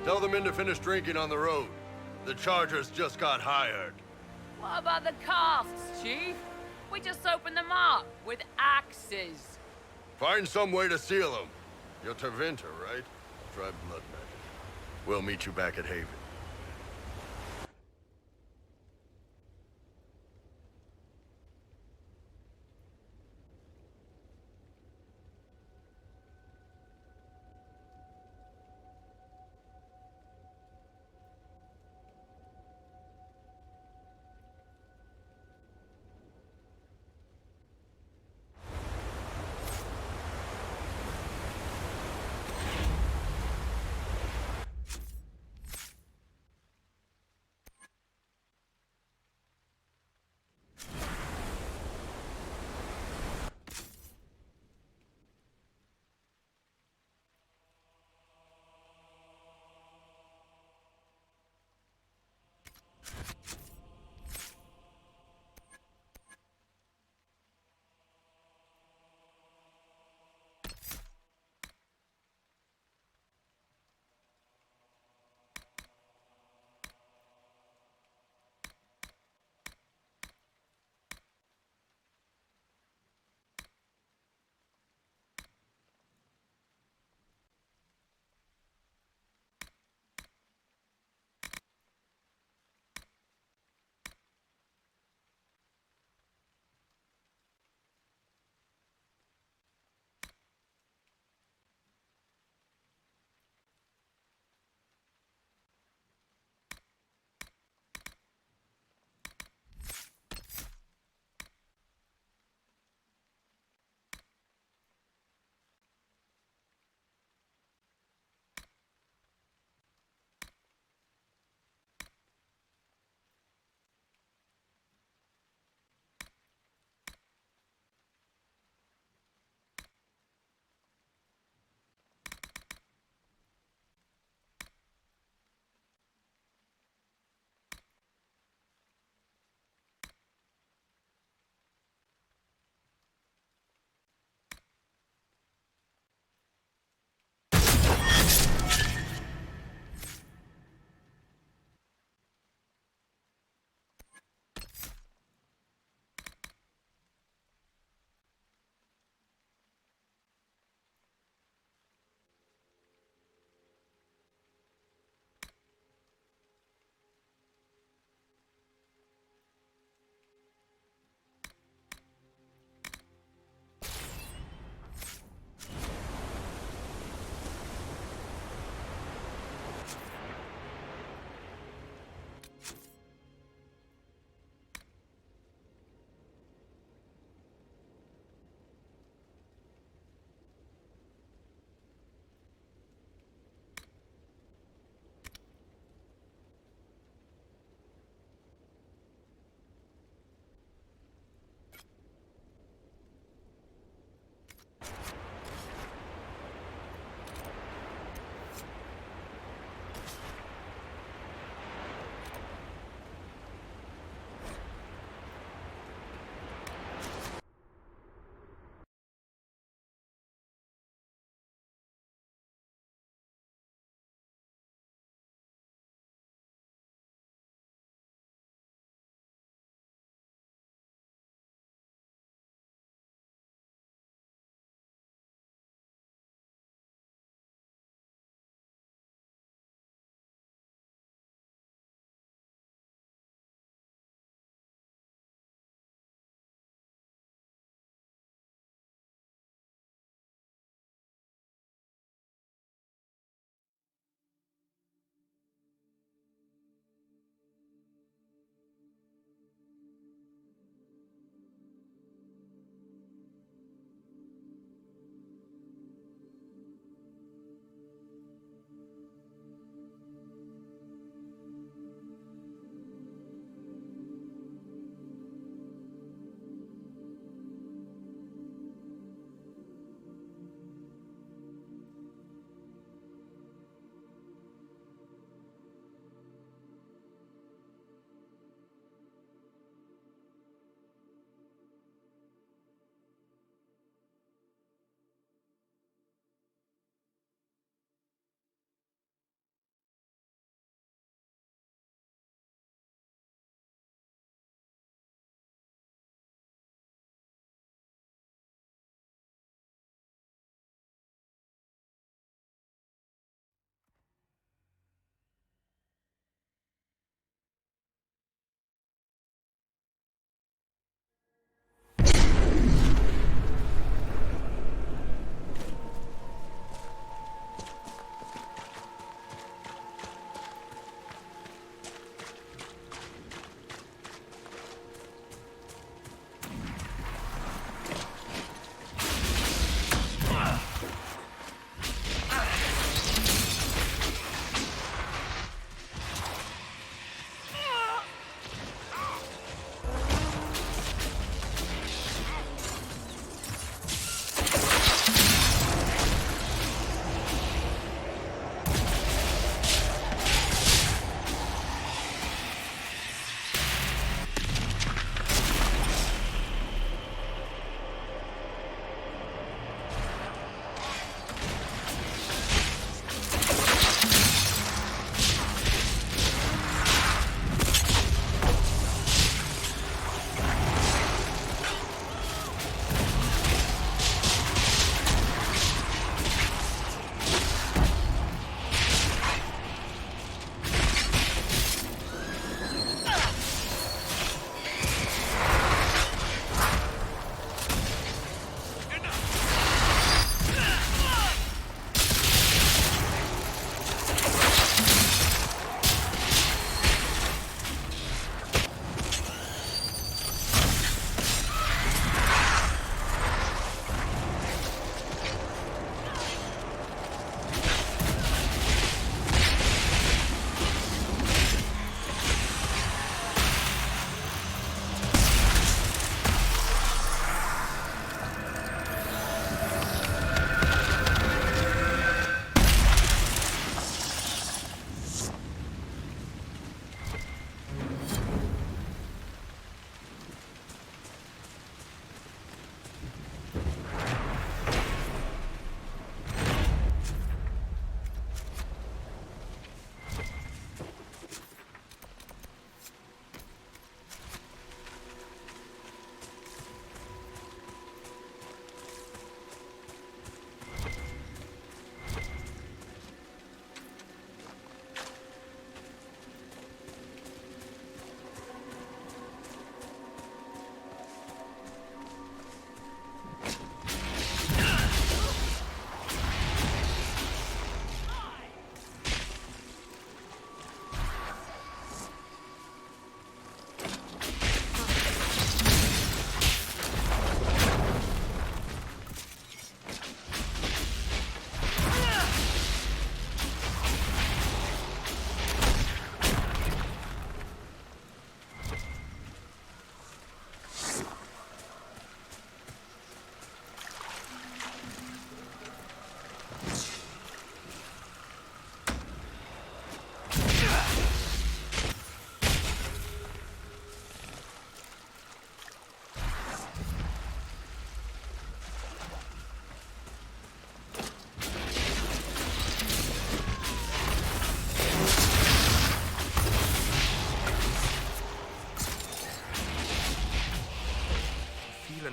tell the men to finish drinking on the road. The Chargers just got hired. What about the casks, Chief? We just opened them up with axes. Find some way to seal them. You're Tevinter, right? Try blood magic. We'll meet you back at Haven.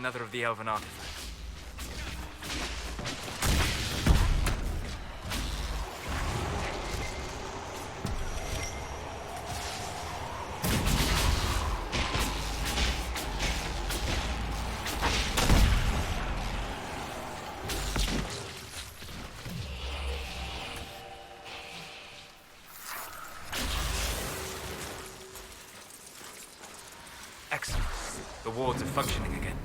another of the elven artifacts. Excellent. The wards are functioning again.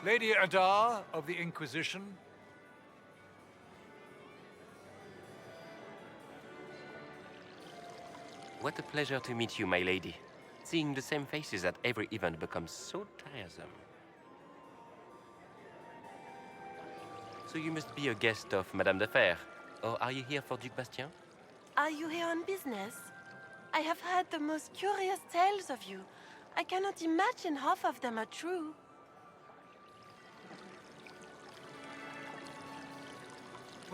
Lady Adar of the Inquisition. What a pleasure to meet you, my lady. Seeing the same faces at every event becomes so tiresome. So you must be a guest of Madame de Fer, or are you here for Duc Bastien? Are you here on business? I have heard the most curious tales of you. I cannot imagine half of them are true.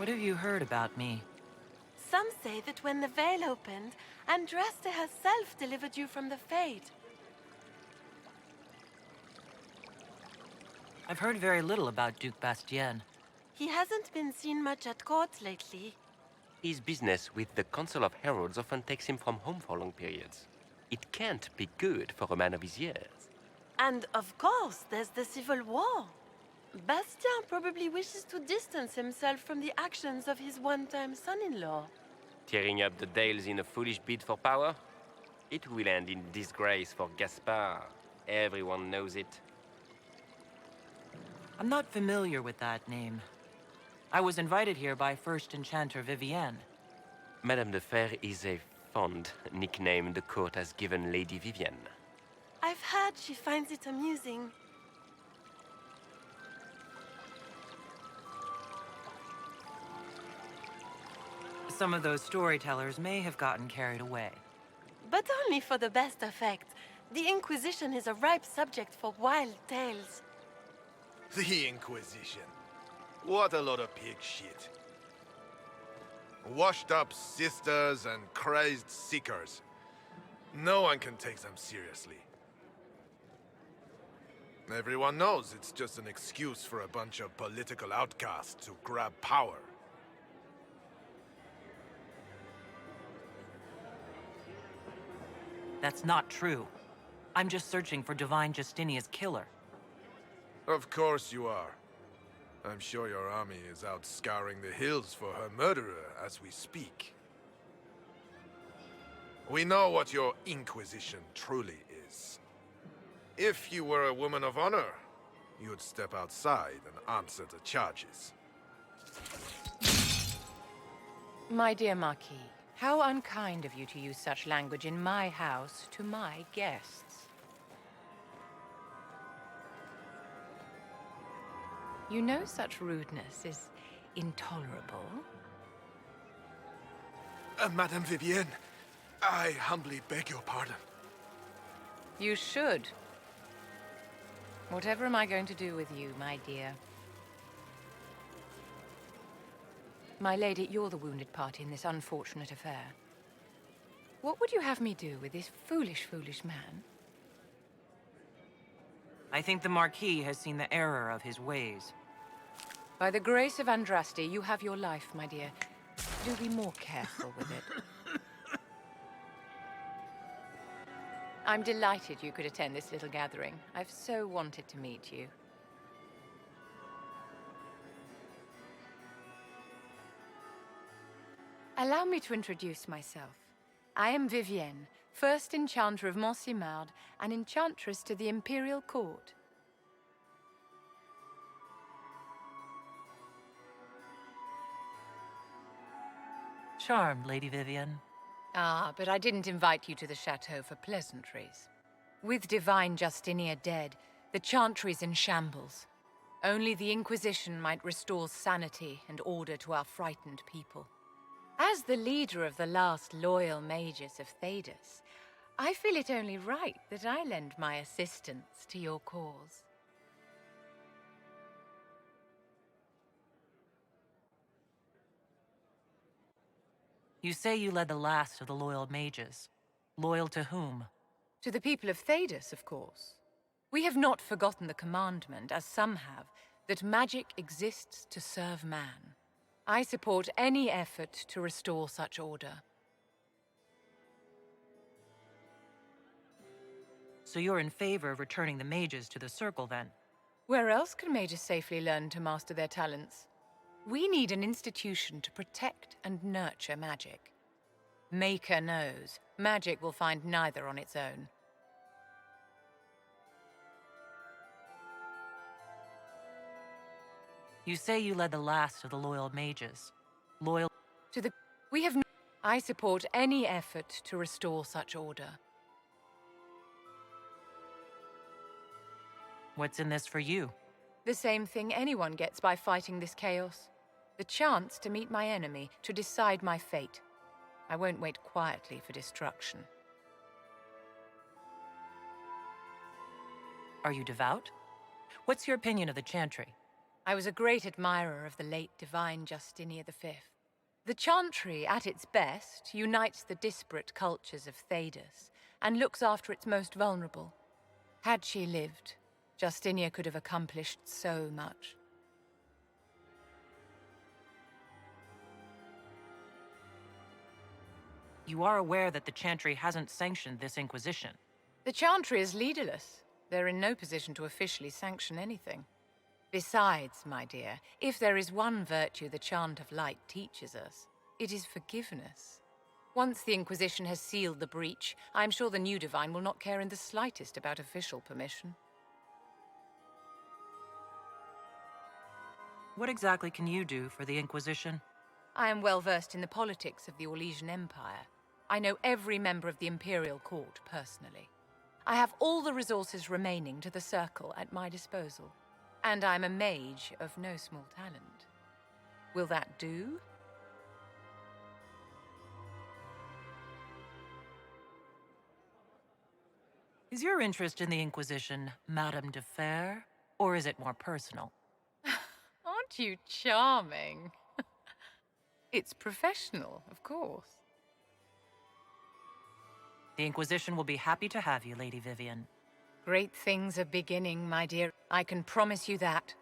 What have you heard about me? Some say that when the veil opened, Andraste herself delivered you from the Fade. I've heard very little about Duke Bastien. He hasn't been seen much at court lately. His business with the Council of Heralds often takes him from home for long periods. It can't be good for a man of his years. And of course, there's the Civil War. Bastien probably wishes to distance himself from the actions of his one-time son-in-law. Tearing up the Dales in a foolish bid for power? It will end in disgrace for Gaspard. Everyone knows it. I'm not familiar with that name. I was invited here by First Enchanter Vivienne. Madame de Fer is a fond nickname the court has given Lady Vivienne. I've heard she finds it amusing. Some of those storytellers may have gotten carried away. But only for the best effect. The Inquisition is a ripe subject for wild tales. The Inquisition. What a lot of pig shit. Washed up sisters and crazed seekers. No one can take them seriously. Everyone knows it's just an excuse for a bunch of political outcasts to grab power. That's not true. I'm just searching for Divine Justinia's killer. Of course you are. I'm sure your army is out scouring the hills for her murderer as we speak. We know what your Inquisition truly is. If you were a woman of honor, you'd step outside and answer the charges. My dear Marquis, how unkind of you to use such language in my house to my guests. You know such rudeness is intolerable. Madame Vivienne, I humbly beg your pardon. You should. Whatever am I going to do with you, my dear? My lady, you're the wounded party in this unfortunate affair. What would you have me do with this foolish, foolish man? I think the Marquis has seen the error of his ways. By the grace of Andraste, you have your life, my dear. Do be more careful with it. I'm delighted you could attend this little gathering. I've so wanted to meet you. Allow me to introduce myself. I am Vivienne, first Enchanter of Montsimard and Enchantress to the Imperial Court. Charmed, Lady Vivienne. Ah, but I didn't invite you to the chateau for pleasantries. With Divine Justinia dead, the Chantry's in shambles. Only the Inquisition might restore sanity and order to our frightened people. As the leader of the last loyal mages of Thedas, I feel it only right that I lend my assistance to your cause. You say you led the last of the loyal mages. Loyal to whom? To the people of Thedas, of course. We have not forgotten the commandment, as some have, that magic exists to serve man. I support any effort to restore such order. So you're in favor of returning the mages to the Circle, then? Where else can mages safely learn to master their talents? We need an institution to protect and nurture magic. Maker knows, magic will find neither on its own. You say you led the last of the loyal mages. Loyal to the... We have... I support any effort to restore such order. What's in this for you? The same thing anyone gets by fighting this chaos. The chance to meet my enemy, to decide my fate. I won't wait quietly for destruction. Are you devout? What's your opinion of the Chantry? I was a great admirer of the late Divine Justinia V. The Chantry, at its best, unites the disparate cultures of Thedas and looks after its most vulnerable. Had she lived, Justinia could have accomplished so much. You are aware that the Chantry hasn't sanctioned this Inquisition. The Chantry is leaderless. They're in no position to officially sanction anything. Besides, my dear, if there is one virtue the Chant of Light teaches us, it is forgiveness. Once the Inquisition has sealed the breach, I'm sure the new Divine will not care in the slightest about official permission. What exactly can you do for the Inquisition? I am well versed in the politics of the Orlesian Empire. I know every member of the Imperial Court personally. I have all the resources remaining to the Circle at my disposal. And I'm a mage of no small talent. Will that do? Is your interest in the Inquisition Madame de Fer, or is it more personal? Aren't you charming? It's professional, of course. The Inquisition will be happy to have you, Lady Vivian. Great things are beginning, my dear. I can promise you that.